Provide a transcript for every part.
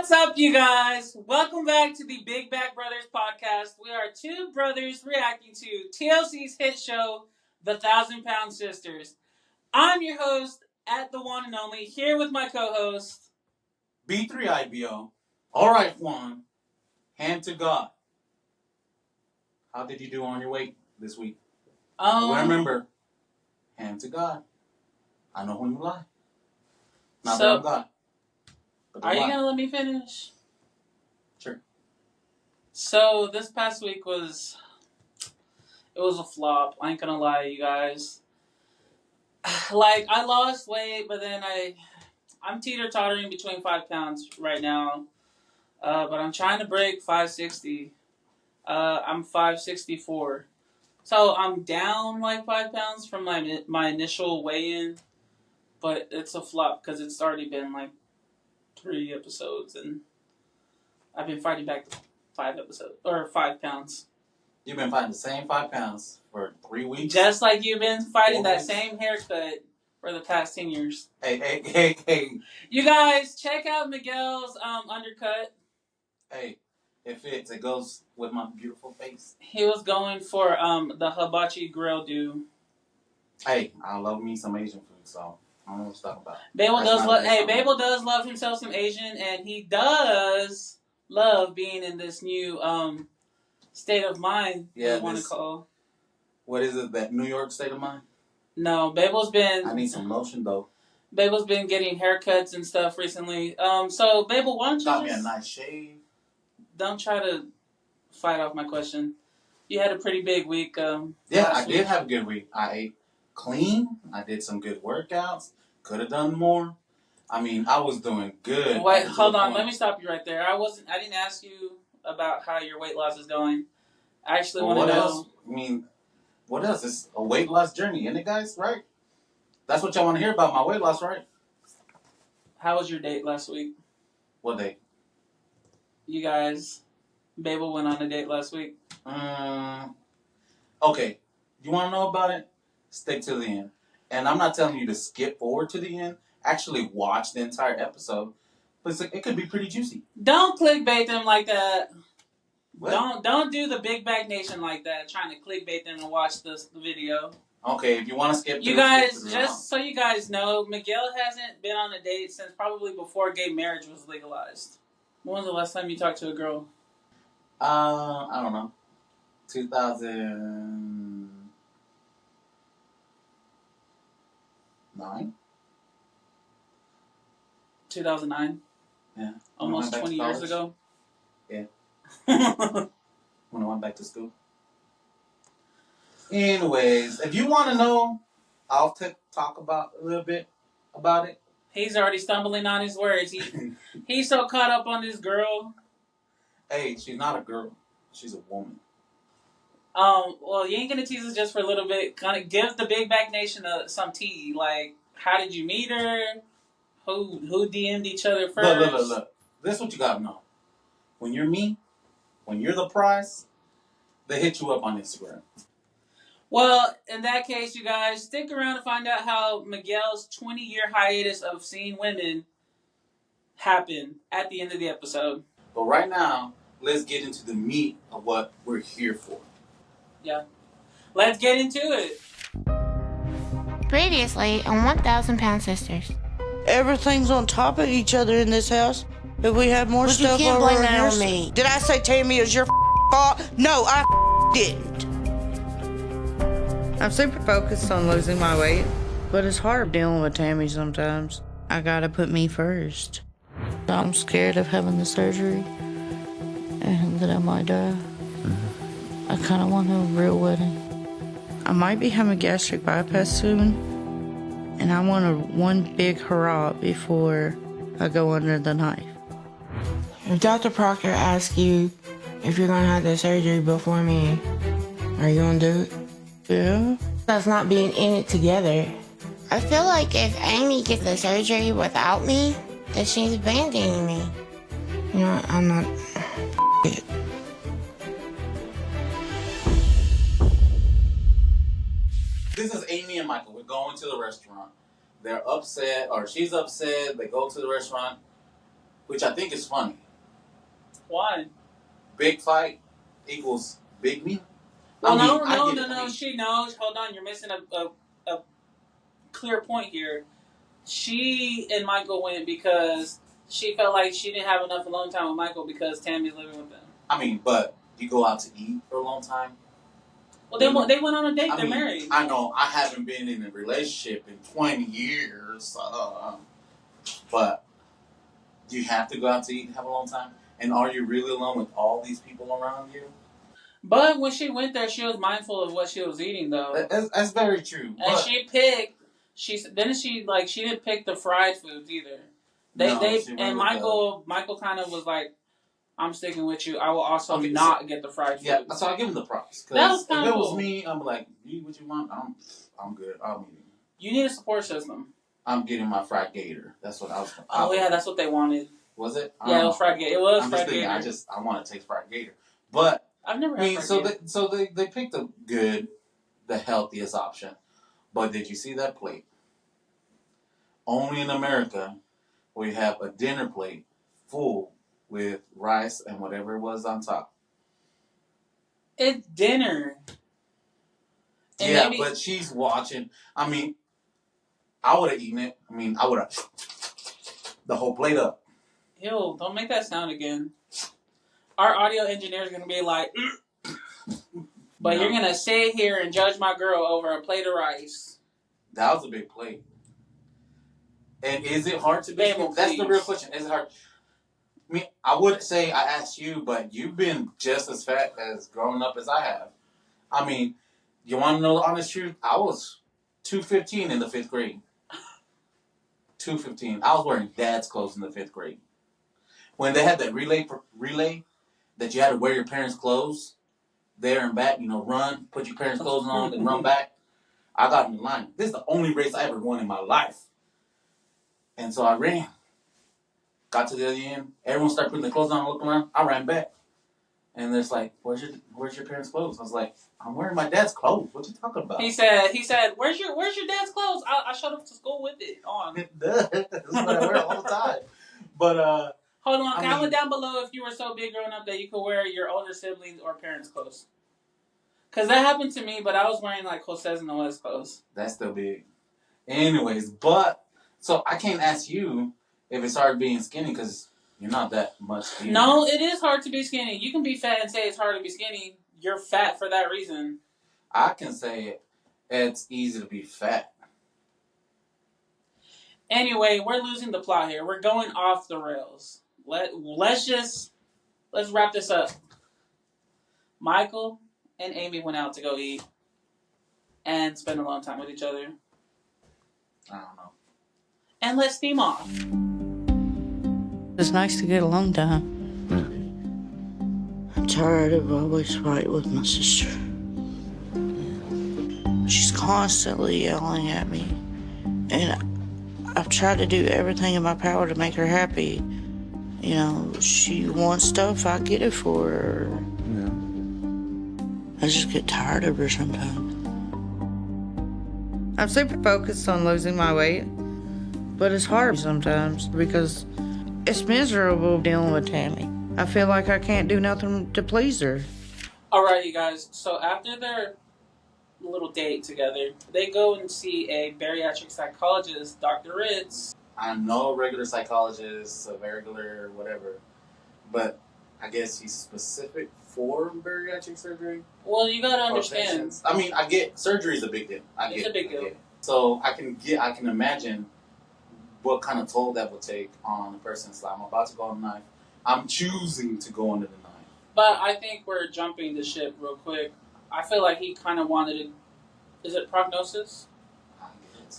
What's up, you guys? Welcome back to the Big Back Brothers podcast. We are two brothers reacting to TLC's hit show, The 1,000-Pound Sisters. I'm your host, at the one and only, here with my co-host, B3IBO. All right, Juan. Hand to God. How did you do on your weight this week? Remember, hand to God. I know when you lie. Not that I'm God. Are you going to let me finish? Sure. So, this past week it was a flop. I ain't going to lie, you guys. Like, I lost weight, but then I'm teeter-tottering between 5 pounds right now. But I'm trying to break 560. I'm 564. So I'm down like 5 pounds from my initial weigh-in. But it's a flop because it's already been like 3 episodes. And I've been fighting back 5 pounds. You've been fighting the same 5 pounds for 3 weeks? Just like you've been fighting that same haircut for the past 10 years. Hey. You guys, check out Miguel's undercut. Hey, it fits. It goes with my beautiful face. He was going for the hibachi grill do. Hey, I love me some Asian food, so I don't know what to talk about. Babel does love himself some Asian, and he does love being in this new state of mind. Yeah, you want to call. What is it? That New York state of mind? No, Babel's been. I need some lotion though. Babel's been getting haircuts and stuff recently. So Babel, why don't you got me a nice shave? Don't try to fight off my question. You had a pretty big week. Yeah, I did have a good week. I ate clean. I did some good workouts. Could have done more. I mean, I was doing good. Wait, hold on. Let me stop you right there. I didn't ask you about how your weight loss is going. I actually want to know. Else? I mean, what else? It's a weight loss journey, isn't it, guys? Right? That's what y'all want to hear about, my weight loss, right? How was your date last week? What date? You guys, Babel went on a date last week. Okay. You want to know about it? Stick to the end. And I'm not telling you to skip forward to the end. Actually watch the entire episode. But it could be pretty juicy. Don't clickbait them like that. What? Don't do the Big Back Nation like that, trying to clickbait them and watch the video. Okay, if you want to skip you guys, just so you guys know, Miguel hasn't been on a date since probably before gay marriage was legalized. When was the last time you talked to a girl? I don't know. 2009? 2009? Yeah. Almost 20 years ago? Yeah. When I went back to school. Anyways, if you want to know, I'll talk about a little bit about it. He's already stumbling on his words. He's so caught up on this girl. Hey, she's not a girl. She's a woman. Well, you ain't gonna tease us just for a little bit. Kind of give the Big Back Nation some tea. Like, how did you meet her? Who DM'd each other first? Look. This is what you gotta know. When you're me, when you're the prize, they hit you up on Instagram. Well, in that case, you guys, stick around to find out how Miguel's 20-year hiatus of seeing women happened at the end of the episode. But right now, let's get into the meat of what we're here for. Yeah. Let's get into it. Previously on 1,000-Pound Sisters. Everything's on top of each other in this house. If we had more stuff you can't over blame that here. on me. Did I say Tammy is your fault? No, I didn't. I'm super focused on losing my weight, but it's hard dealing with Tammy sometimes. I gotta put me first. I'm scared of having the surgery and that I might die. I kind of want a real wedding. I might be having a gastric bypass soon, and I want one big hurrah before I go under the knife. If Dr. Proctor asks you if you're gonna have the surgery before me, are you gonna do it? Yeah? That's not being in it together. I feel like if Amy gets the surgery without me, then she's abandoning me. You know what? I'm not it. This is Amy and Michael. We're going to the restaurant. They're upset, or she's upset. They go to the restaurant. which I think is funny. Why? Big fight equals big meal. Well, no. She knows. Hold on, you're missing a clear point here. She and Michael went because she felt like she didn't have enough alone time with Michael because Tammy's living with them. I mean, but you go out to eat for a long time. Well, they went on a date. They're married. I know. I haven't been in a relationship in 20 years, but do you have to go out to eat and have a long time? And are you really alone with all these people around you? But when she went there, she was mindful of what she was eating, though. That's very true. And she picked. She didn't pick the fried foods either. Michael kind of was like, I'm sticking with you. I will also not get the fried food. Yeah, so I give him the props. That was kind of cool. If it was me, I'm like, eat what you want. I'm good. I'll eat it. You need a support system. I'm getting my fried gator. That's what I was. Oh yeah, that's what they wanted. Was it? Yeah, it was fried gator. It was I'm fried gator. I want to taste fried gator, but I've never had fried gator. So they picked the healthiest option. But did you see that plate? Only in America, we have a dinner plate full with rice and whatever it was on top. It's dinner. And but she's watching. I mean, I would have eaten it. I mean, I would have the whole plate up. Ew, don't make that sound again. Our audio engineer is going to be like, but you're going to sit here and judge my girl over a plate of rice. That was a big plate. And is it hard to be? That's the real question. Is it hard? I mean, I would say I asked you, but you've been just as fat as growing up as I have. I mean, you want to know the honest truth? I was 215 in the 5th grade. 215. I was wearing dad's clothes in the 5th grade. When they had that relay that you had to wear your parents' clothes there and back, run, put your parents' clothes on, and run back. I got in the line. This is the only race I ever won in my life. And so I ran. Got to the other end. Everyone started putting their clothes on and looking around. I ran back. And there's like, where's your parents' clothes? I was like, I'm wearing my dad's clothes. What you talking about? He said, where's your dad's clothes? I showed up to school with it on. That's what I wear all the time. But hold on, comment down below if you were so big growing up that you could wear your older siblings or parents' clothes. Because that happened to me, but I was wearing like Jose's and Noah's clothes. That's still big. Anyways, so I can't ask you if it's hard being skinny because you're not that much skinny. No, it is hard to be skinny. You can be fat and say it's hard to be skinny. You're fat for that reason. I can say it's easy to be fat. Anyway, we're losing the plot here. We're going off the rails. Let's wrap this up. Michael and Amy went out to go eat and spend a long time with each other. I don't know. And let's steam off. It's nice to get alone time. I'm tired of always fighting with my sister. She's constantly yelling at me. And I've tried to do everything in my power to make her happy. She wants stuff, I get it for her. Yeah. I just get tired of her sometimes. I'm super focused on losing my weight, but it's hard sometimes because it's miserable dealing with Tammy. I feel like I can't do nothing to please her. Alright, you guys. So after their little date together, they go and see a bariatric psychologist, Dr. Ritz. I'm no regular psychologist, a regular whatever, but I guess he's specific for bariatric surgery. Well, you gotta understand. I mean, I get surgery is a big deal. It's a big deal. So I can imagine what kind of toll that would take on a person. So I'm about to go on the knife. I'm choosing to go under the knife. But I think we're jumping the ship real quick. I feel like he kind of wanted to. Is it prognosis?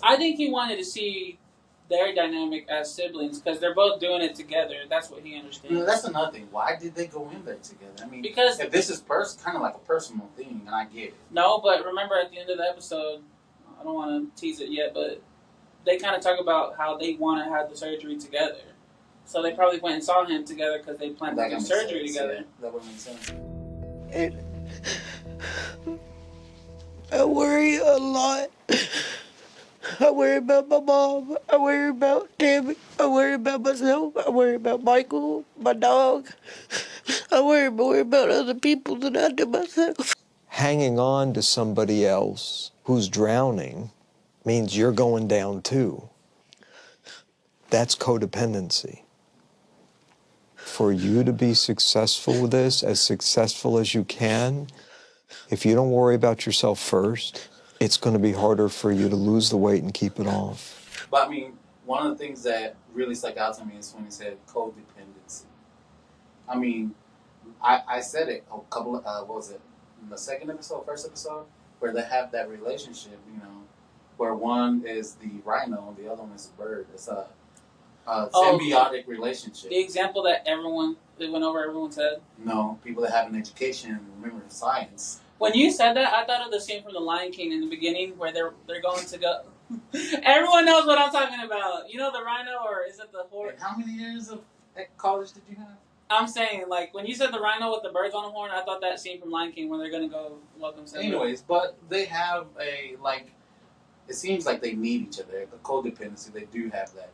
I think he wanted to see their dynamic as siblings because they're both doing it together. That's what he understands. That's another thing. Why did they go in there together? I mean, because if this is kind of like a personal thing, and I get it. No, but remember at the end of the episode, I don't want to tease it yet, but they kind of talk about how they want to have the surgery together. So they probably went and saw him together because they planned to do surgery together. Yeah, that would make sense. I worry a lot I worry about my mom. I worry about Tammy. I worry about myself. I worry about Michael, my dog. I worry more about other people than I do myself. Hanging on to somebody else who's drowning means you're going down too. That's codependency. For you to be successful with this, as successful as you can, if you don't worry about yourself first, it's going to be harder for you to lose the weight and keep it off. But I mean, one of the things that really stuck out to me is when he said codependency. I mean, I said it a couple of, what was it, in the first episode, where they have that relationship, you know, where one is the rhino and the other one is the bird. It's a symbiotic relationship. The example that went over everyone's head? No, people that have an education and remember science. When you said that, I thought of the scene from The Lion King in the beginning where they're going to go. Everyone knows what I'm talking about. You know the rhino, or is it the horse? And how many years of college did you have? I'm saying, like, when you said the rhino with the birds on the horn, I thought that scene from Lion King when they're going to go welcome Simba. Anyways, but they have it seems like they need each other. The codependency, they do have that.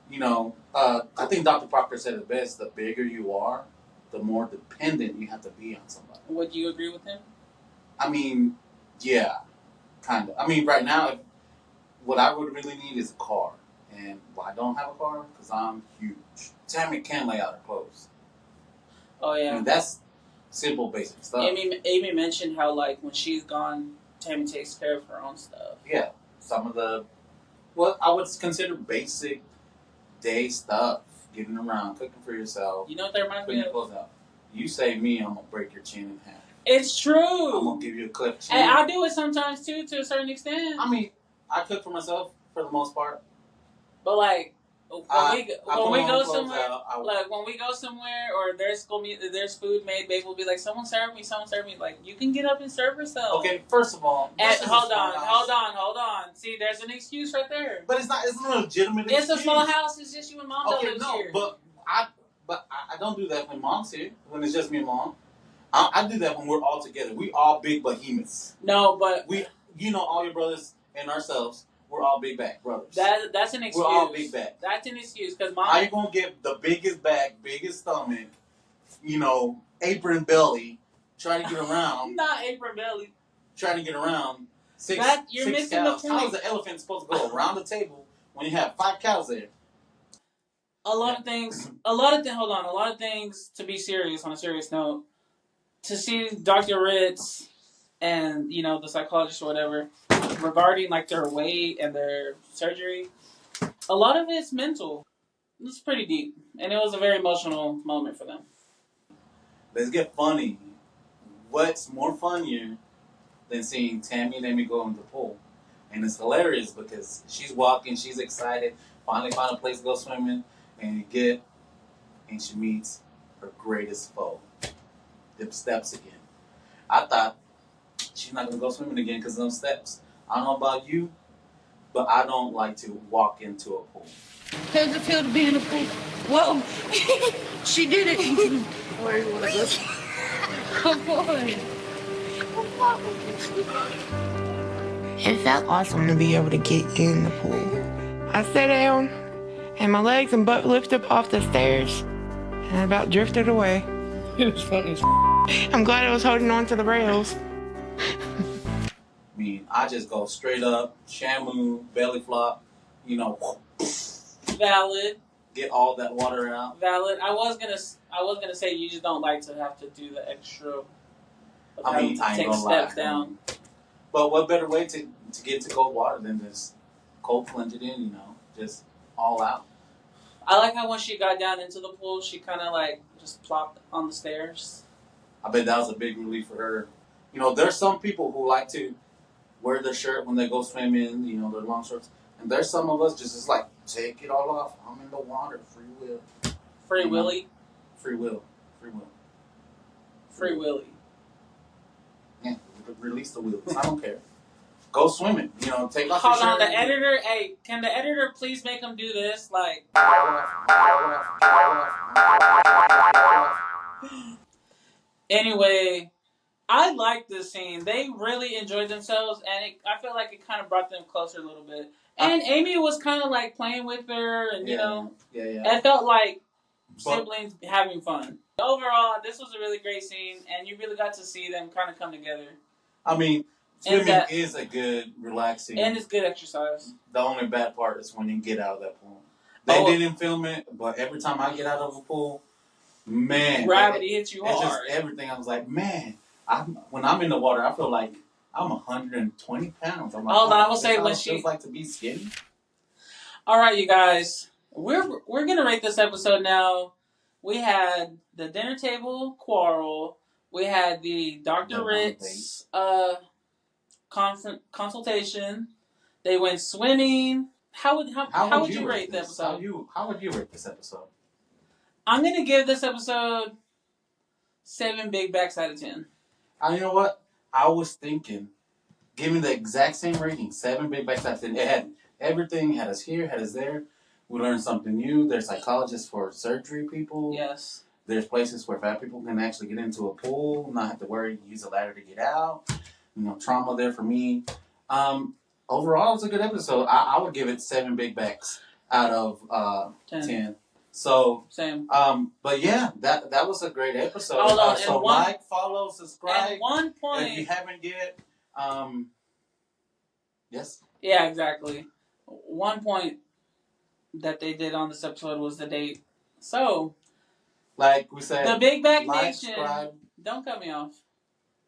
You know, I think Dr. Proctor said it best, the bigger you are, the more dependent you have to be on somebody. Would you agree with him? I mean, yeah, kind of. I mean, right now, what I would really need is a car. And why I don't have a car? Because I'm huge. Tammy can't lay out her clothes. Oh, yeah. I mean, that's simple, basic stuff. Amy mentioned how, like, when she's gone, Tammy takes care of her own stuff. Yeah. Some of the, what I would consider basic day stuff. Getting around, cooking for yourself. You know what that reminds me putting of? your clothes out. You say me, I'm going to break your chin in half. It's true. I'm going to give you a clip chin. And I do it sometimes, too, to a certain extent. I mean, I cook for myself for the most part. But, like, when we go somewhere, or there's food made, babe will be like, someone serve me. Like, you can get up and serve yourself. Okay, first of all, hold on. See, there's an excuse right there. But it's not a legitimate excuse. It's a small house. It's just you and mom that lives here. But I don't do that when mom's here. When it's just me and mom, I do that when we're all together. We all big behemoths. No, but all your brothers and ourselves. We're all big back brothers. That's an excuse. We're all big back. That's an excuse because mom. How you gonna get the biggest back, biggest stomach, apron belly, trying to get around? Not apron belly. Trying to get around You're six missing cows. the point. How is the elephant supposed to go around the table when you have 5 cows there? A lot of things. A lot of things. To be serious, on a serious note, to see Dr. Ritz and the psychologist or whatever regarding like their weight and their surgery, a lot of it's mental. It's pretty deep, and it was a very emotional moment for them. Let's get funny. What's more funnier than seeing Tammy and Amy go in the pool? And it's hilarious because she's walking, she's excited, finally found a place to go swimming, and she meets her greatest foe. Them steps again. I thought she's not going to go swimming again because of them steps. I don't know about you, but I don't like to walk into a pool. How does it feel to be in a pool? Whoa! She did it! Where you want to go? Come on! It felt awesome To be able to get in the pool. I sat down, and my legs and butt lifted up off the stairs, and I about drifted away. It was funny as I'm glad I was holding on to the rails. I mean, I just go straight up, shamu, belly flop, Valid. get all that water out. Valid. I was gonna say you just don't like to have to do the extra. I mean, I ain't take gonna steps lie. down. But what better way to get to cold water than just cold plunge it in, just all out. I like how when she got down into the pool, she kind of like just plopped on the stairs. I bet that was a big relief for her. There's some people who like to wear their shirt when they go swimming, their long shorts. And there's some of us just like, take it all off. I'm in the water. Free will. Free Willy. Free will. Free will. Free Willy. Yeah, release the wheels. I don't care. Go swimming. Take off your shirt. Hold on, the editor. Hey, can the editor please make him do this? Like. Anyway, I like this scene. They really enjoyed themselves, and I feel like it kind of brought them closer a little bit. And Amy was kind of like playing with her, and you know, yeah. it felt like siblings having fun. Overall, this was a really great scene, and you really got to see them kind of come together. I mean, swimming is a good, relaxing, and it's good exercise. The only bad part is when you get out of that pool. They didn't film it, but every time I get out of a pool, man, gravity hits you hard. It's just everything. I was like, man, when I'm in the water, I feel like I'm 120 pounds. I'm like, I will say when she feels like to be skinny. All right, you guys, we're gonna rate this episode now. We had the dinner table quarrel. We had the Dr. Ritz consultation. They went swimming. How would you rate the episode? How would you rate this episode? I'm gonna give this episode 7 big backs out of 10. You know what? I was thinking, giving the exact same rating, 7 big backs out of 10. It had everything. Had us here, had us there. We learned something new. There's psychologists for surgery people. Yes. There's places where fat people can actually get into a pool, not have to worry, use a ladder to get out. You know, trauma there for me. Overall, it's a good episode. I would give it 7 big backs out of 10. So same. But yeah, that was a great episode. Hold on, so like, follow, subscribe. At one point, if you haven't yet, yes. Yeah, exactly. One point that they did on this episode was the date. So, like we said, the Big Back Nation. Subscribe. Don't cut me off.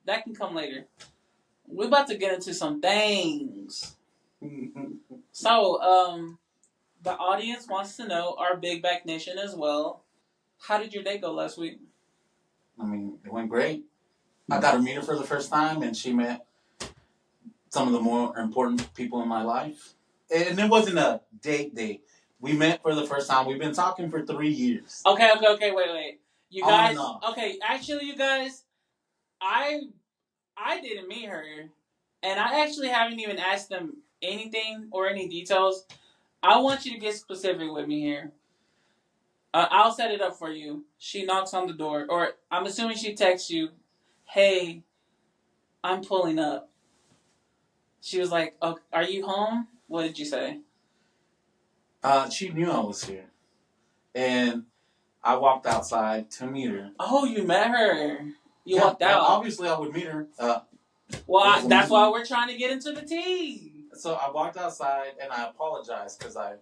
That can come later. We're about to get into some things. So, the audience wants to know, our Big Back Nation as well, how did your day go last week? I mean, it went great. I got to meet her for the first time, and she met some of the more important people in my life. And it wasn't a date. We met for the first time. We've been talking for 3 years. Okay, wait. You guys, okay, actually, you guys, I didn't meet her, and I actually haven't even asked them anything or any details. I want you to get specific with me here. I'll set it up for you. She knocks on the door, or I'm assuming she texts you, "Hey, I'm pulling up." She was like, "Oh, are you home?" What did you say? She knew I was here, and I walked outside to meet her. Oh, you met her. You walked out. Obviously, I would meet her. Well, that's why we're trying to get into the tea. So I walked outside, and I apologized because I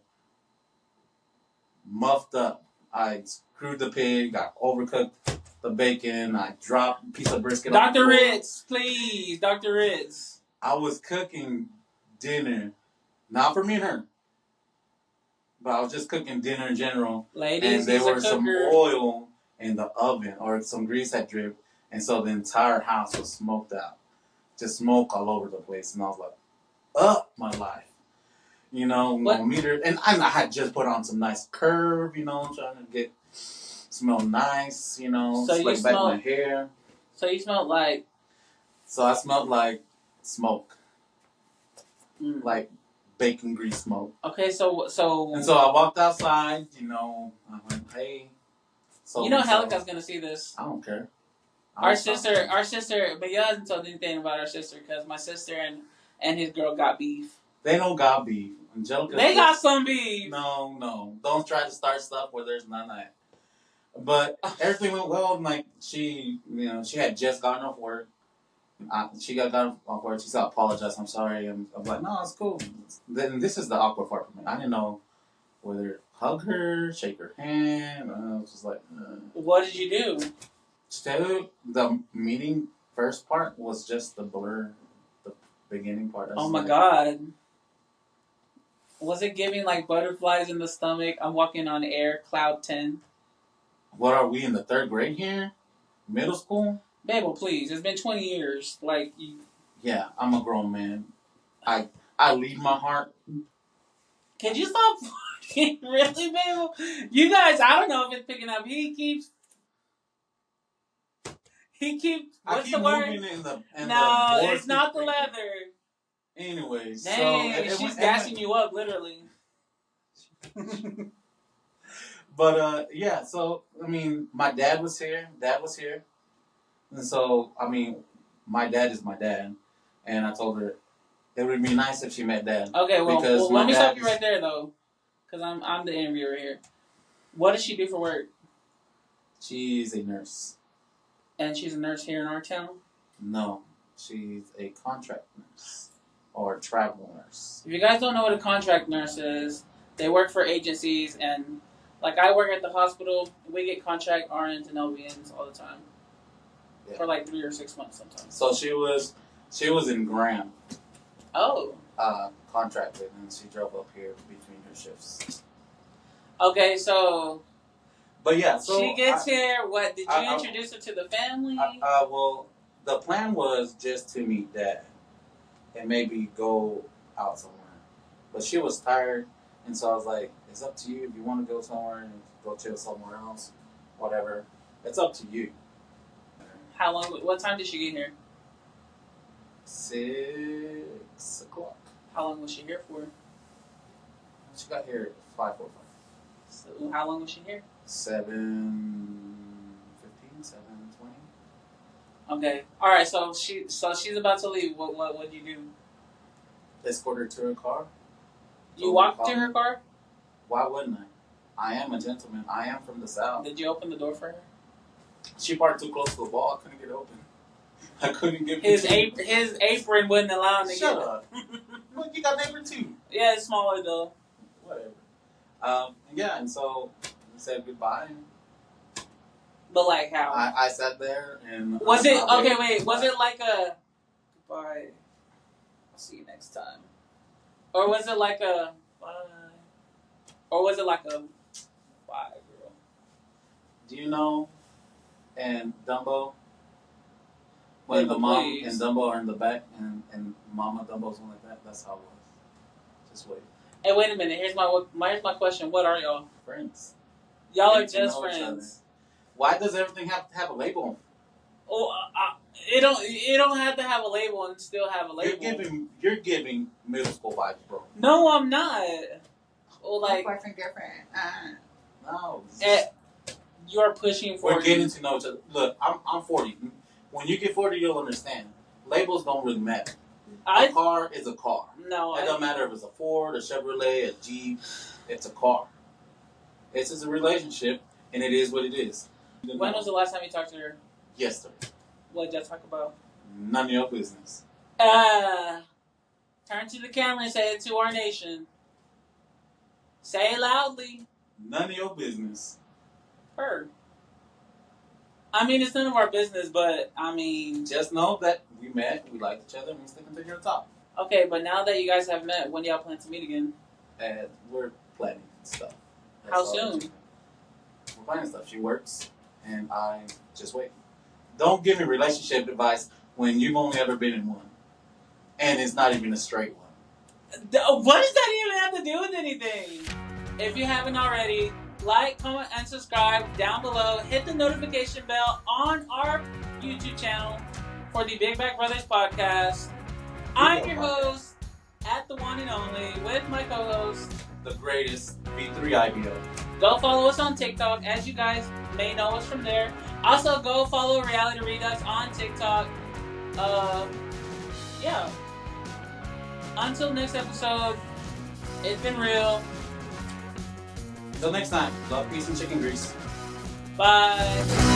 muffed up. I screwed the pig. I overcooked the bacon. I dropped a piece of brisket. Dr. Ritz, please. Dr. Ritz. I was cooking dinner, not for me and her, but I was just cooking dinner in general. Ladies, and there was some oil in the oven, or some grease had dripped, and so the entire house was smoked out. Just smoke all over the place, and I was like, my life. You know, meet her, and I had just put on some nice curve, you know, trying to smell nice, you know, slick back my hair. So you smelled like? So I smelled like smoke. Like bacon grease smoke. Okay, so... And so I walked outside, you know, I went, hey. So you know Helica's going to see this. I don't care. Our sister, but you hasn't told anything about our sister, because my sister and his girl got beef. They don't got beef. Angelica. They got some beef. No. Don't try to start stuff where there's none of that. But everything went well. Like, she had just gotten off work. She got off work. She said, apologize. I'm sorry. I'm like, no, it's cool. Then this is the awkward part for me. I didn't know whether hug her, shake her hand. I was just like, What did you do? The meeting first part was just the blur, the beginning part. Oh my God. Was it giving like butterflies in the stomach? I'm walking on air, cloud 10. What are we in the 3rd grade here? Middle school? Babel, please. It's been 20 years. Like, yeah, I'm a grown man. I lead my heart. Can you stop fucking? Really, Babel? You guys, I don't know if it's picking up. He keeps. What's the word? No, it's not the leather. Anyways, dang, so she's gassing you up, literally. But yeah, so I mean, my dad was here. And so I mean, my dad is my dad, and I told her, It would be nice if she met Dad. Okay, well let me stop you is- right there though, because I'm the interviewer here. What does she do for work? She's a nurse. And she's a nurse here in our town? No, she's a contract nurse or a travel nurse. If you guys don't know what a contract nurse is, they work for agencies, and like I work at the hospital, we get contract RNs and LVNs all the time. Yeah. For like 3 or 6 months sometimes. So she was in Graham. Oh. Contracted, and she drove up here between her shifts. Okay, so. But yeah, so she gets here. What did you introduce her to the family? Well, the plan was just to meet Dad and maybe go out somewhere. But she was tired, and so I was like, "It's up to you. If you want to go somewhere and go chill somewhere else, whatever. It's up to you." How long? What time did she get here? 6 o'clock. How long was she here for? She got here at 5:45. So how long was she here? 7:15, 7:20. Okay. All right. So she's about to leave. What did you do? Escort her to her car. You walked to her car? Why wouldn't I? I am a gentleman. I am from the South. Did you open the door for her? She parked too close to the wall. I couldn't get open. I couldn't get his apron wouldn't allow him to Shut get up. Look, you got an apron too. Yeah, it's smaller though. Whatever. Yeah, and so we said goodbye. But like how? I sat there and was it okay? Wait, was it like a goodbye? I'll see you next time, or was it like a bye, or was it like a bye, girl? Do you know? And Dumbo, when the mom and Dumbo are in the back, and Mama Dumbo's one like that. That's how it was. Just wait. Hey, wait a minute. Here's my question. What are y'all? Friends. Y'all are just friends. Why does everything have to have a label? Oh, it don't have to have a label and still have a label. You're giving middle school vibes, bro. No, I'm not. Well, like boyfriend, girlfriend. No. You're pushing for. We're getting to know each other. Look, I'm 40. When you get 40, you'll understand. Labels don't really matter. A car is a car. No, it doesn't matter if it's a Ford, a Chevrolet, a Jeep. It's a car. It's just a relationship, and it is what it is. When was the last time you talked to her? Yesterday. What did y'all talk about? None of your business. Turn to the camera and say it to our nation. Say it loudly. None of your business. Her. I mean, it's none of our business, but I mean... Just know that we met, we liked each other, and we're sticking to your top. Okay, but now that you guys have met, when do y'all plan to meet again? We're planning stuff. How soon? We're planning stuff. She works, and I just wait. Don't give me relationship advice when you've only ever been in one. And it's not even a straight one. What does that even have to do with anything? If you haven't already... like, comment, and subscribe down below. Hit the notification bell on our YouTube channel for the Big Back Brothers podcast. I'm your host at the one and only with my co-host, the greatest B3IBO. Go follow us on TikTok, as you guys may know us from there. Also, go follow Reality Redux on TikTok. Yeah. Until next episode, it's been real. Until next time, love, peace, and chicken grease. Bye.